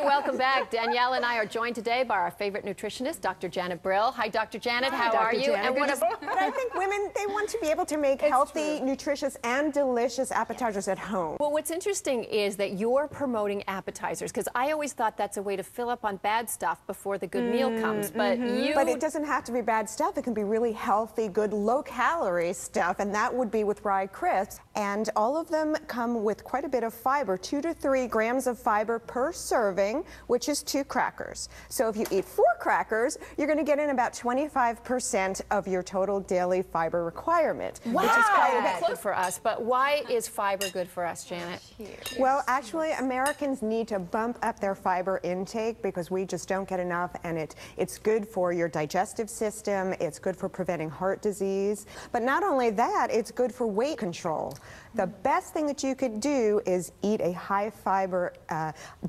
welcome back. Danielle and I are joined today by our favorite nutritionist, Dr. Janet Brill. Hi, Dr. Janet. How are you? And what but I think women, they want to be able to make healthy, nutritious, and delicious appetizers at home. Well, what's interesting is that you're promoting appetizers, because I always thought that's a way to fill up on bad stuff before the good meal comes. But But it doesn't have to be bad stuff. It can be really healthy, good, low-calorie stuff, and that would be with rye crisps. And all of them come with quite a bit of fiber, 2 to 3 grams of fiber per serving, which is 2 crackers. So if you eat 4 crackers, you're going to get in about 25% of your total daily fiber requirement. Wow, which is quite a bit good for us. But why is fiber good for us, Janet? Well, actually, Americans need to bump up their fiber intake because we just don't get enough, and it's good for your digestive system, it's good for preventing heart disease, but not only that, it's good for weight control. The best thing that you could do is eat a high fiber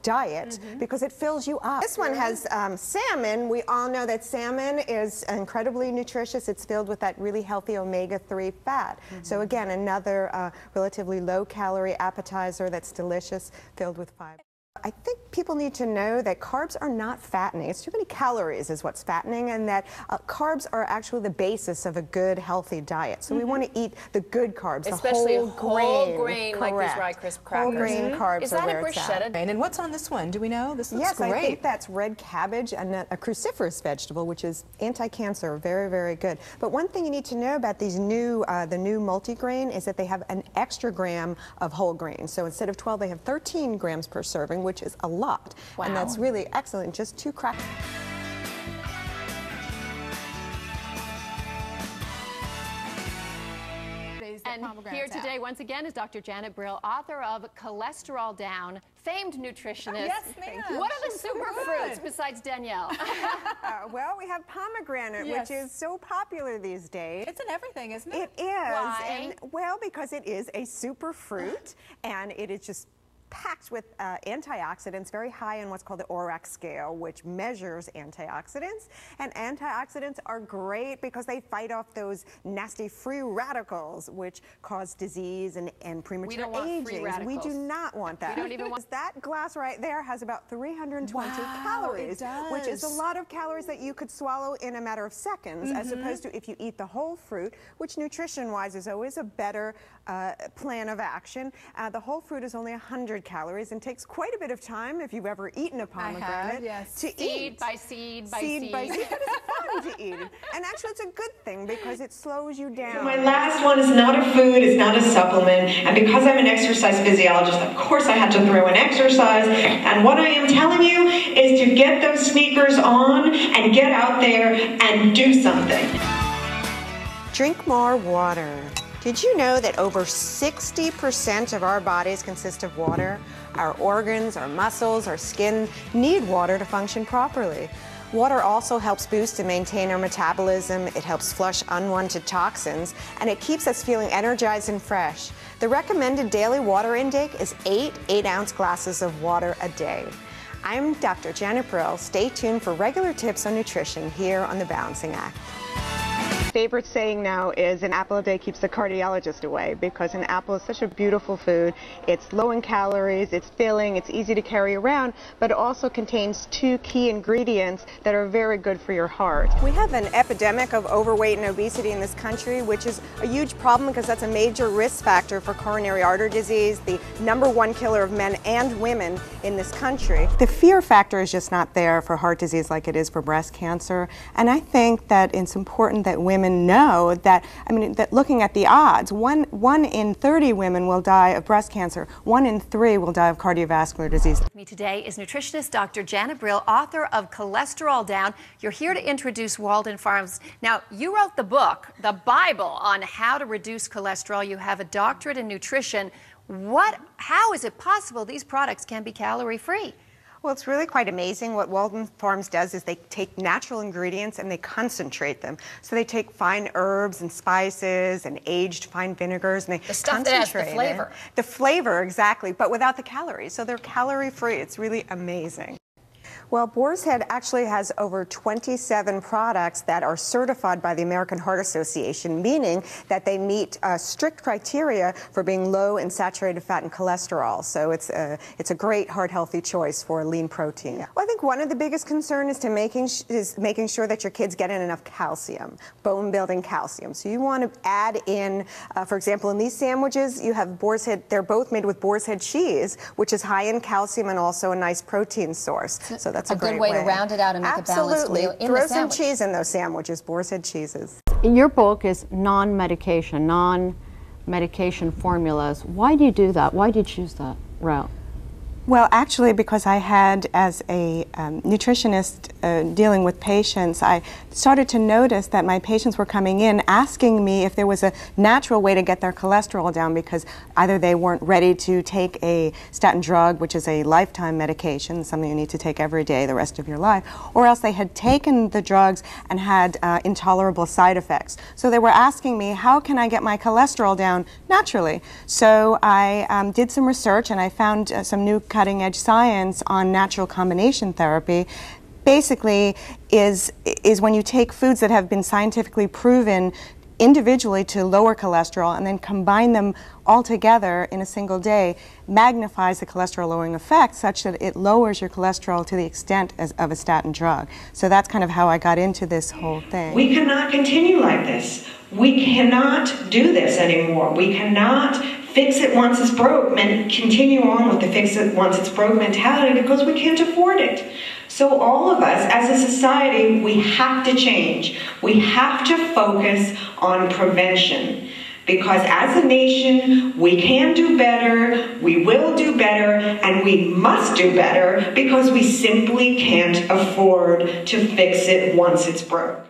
diet because it fills you up. This one has salmon. We all know that salmon is incredibly nutritious. It's filled with that really healthy omega-3 fat. So again, another relatively low-calorie appetizer that's delicious, filled with fiber. I think people need to know that carbs are not fattening. It's too many calories is what's fattening, and that carbs are actually the basis of a good, healthy diet. So we want to eat the good carbs, especially the whole grain like these rye crisp crackers. Whole grain carbs is that are a where it's at. And what's on this one? Do we know? This looks great. Yes, I think that's red cabbage, and a cruciferous vegetable, which is anti-cancer, very, very good. But one thing you need to know about these new, the new multigrain is that they have an extra gram of whole grain. So instead of 12, they have 13 grams per serving, which is a lot. Wow. And that's really excellent. Just 2 crackers. And here today, once again, is Dr. Janet Brill, author of Cholesterol Down, famed nutritionist. Yes, ma'am. What are the superfruits besides Danielle? Well, we have pomegranate, which is so popular these days. It's in everything, isn't it? It is. Why? And, well, because it is a superfruit, and it is just packed with antioxidants, very high in what's called the ORAC scale, which measures antioxidants. And antioxidants are great because they fight off those nasty free radicals, which cause disease and premature We don't want aging. free radicals. We do not want that. We don't even want that glass right there has about 320 calories, which is a lot of calories that you could swallow in a matter of seconds, as opposed to if you eat the whole fruit, which nutrition-wise is always a better plan of action. The whole fruit is only 100 calories and takes quite a bit of time, if you've ever eaten a pomegranate, to eat. Seed by seed by seed. But it's fun to eat it. And actually it's a good thing because it slows you down. My last one is not a food, it's not a supplement, and because I'm an exercise physiologist, of course I had to throw in exercise, and what I am telling you is to get those sneakers on and get out there and do something. Drink more water. Did you know that over 60% of our bodies consist of water? Our organs, our muscles, our skin need water to function properly. Water also helps boost and maintain our metabolism, it helps flush unwanted toxins, and it keeps us feeling energized and fresh. The recommended daily water intake is 8 8-ounce glasses of water a day. I'm Dr. Janet Brill. Stay tuned for regular tips on nutrition here on The Balancing Act. Favorite saying now is an apple a day keeps the cardiologist away, because an apple is such a beautiful food. It's low in calories, it's filling, it's easy to carry around, but it also contains 2 key ingredients that are very good for your heart. We have an epidemic of overweight and obesity in this country, which is a huge problem because that's a major risk factor for coronary artery disease, the #1 killer of men and women in this country. The fear factor is just not there for heart disease like it is for breast cancer, and I think that it's important that women know that, that looking at the odds, one in 30 women will die of breast cancer, 1 in 3 will die of cardiovascular disease. With me today is nutritionist Dr. Janet Brill, author of Cholesterol Down. You're here to introduce Walden Farms. Now, you wrote the book, the Bible, on how to reduce cholesterol. You have a doctorate in nutrition. How is it possible these products can be calorie-free? Well, it's really quite amazing. What Walden Farms does is they take natural ingredients and they concentrate them. So they take fine herbs and spices and aged fine vinegars, and they the stuff that has the flavor. The flavor, exactly, but without the calories. So they're calorie-free. It's really amazing. Well, Boar's Head actually has over 27 products that are certified by the American Heart Association, meaning that they meet strict criteria for being low in saturated fat and cholesterol. So it's a great heart-healthy choice for lean protein. Yeah. Well, I think one of the biggest concerns is making sure that your kids get in enough calcium, bone-building calcium. So you want to add in, for example, in these sandwiches, you have Boar's Head. They're both made with Boar's Head cheese, which is high in calcium and also a nice protein source. So that's a great good way to round it out and make a balanced meal in the sandwich. Throw some cheese in those sandwiches, Boar's Head cheeses. Your book is non-medication formulas. Why do you do that? Why do you choose that route? Well, actually, because I had, as a nutritionist dealing with patients, I started to notice that my patients were coming in asking me if there was a natural way to get their cholesterol down, because either they weren't ready to take a statin drug, which is a lifetime medication, something you need to take every day the rest of your life, or else they had taken the drugs and had intolerable side effects. So they were asking me, how can I get my cholesterol down naturally? So I did some research, and I found some new cutting-edge science on natural combination therapy. Basically is when you take foods that have been scientifically proven individually to lower cholesterol and then combine them all together in a single day, magnifies the cholesterol lowering effect such that it lowers your cholesterol to the extent of a statin drug. So that's kind of how I got into this whole thing. We cannot continue like this. We cannot do this anymore. We cannot fix it once it's broke and continue on with the fix it once it's broke mentality, because we can't afford it. So all of us as a society, we have to change. We have to focus on prevention, because as a nation, we can do better, we will do better, and we must do better, because we simply can't afford to fix it once it's broke.